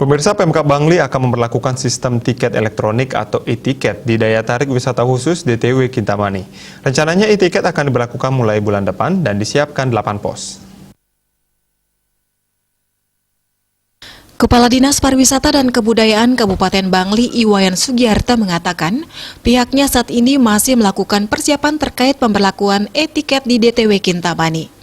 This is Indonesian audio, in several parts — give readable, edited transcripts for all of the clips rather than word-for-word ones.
Pemirsa, Pemkab Bangli akan memperlakukan sistem tiket elektronik atau e-tiket di daya tarik wisata khusus DTW Kintamani. Rencananya e-tiket akan diberlakukan mulai bulan depan dan disiapkan 8 pos. Kepala Dinas Pariwisata dan Kebudayaan Kabupaten Bangli Iwayan Sugiarta mengatakan pihaknya saat ini masih melakukan persiapan terkait pemberlakuan e-tiket di DTW Kintamani.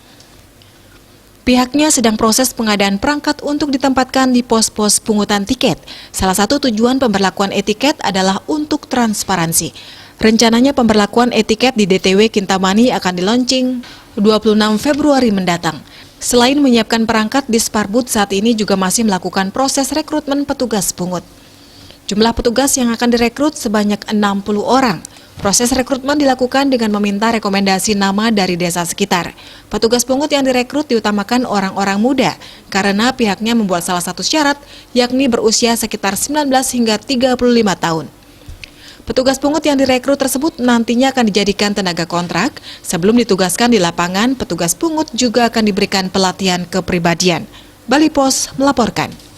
Pihaknya sedang proses pengadaan perangkat untuk ditempatkan di pos-pos pungutan tiket. Salah satu tujuan pemberlakuan e-tiket adalah untuk transparansi. Rencananya pemberlakuan e-tiket di DTW Kintamani akan di-launching 26 Februari mendatang. Selain menyiapkan perangkat, Disparbud saat ini juga masih melakukan proses rekrutmen petugas pungut. Jumlah petugas yang akan direkrut sebanyak 60 orang. Proses rekrutmen dilakukan dengan meminta rekomendasi nama dari desa sekitar. Petugas pungut yang direkrut diutamakan orang-orang muda, karena pihaknya membuat salah satu syarat, yakni berusia sekitar 19 hingga 35 tahun. Petugas pungut yang direkrut tersebut nantinya akan dijadikan tenaga kontrak. Sebelum ditugaskan di lapangan, petugas pungut juga akan diberikan pelatihan kepribadian. Bali Pos melaporkan.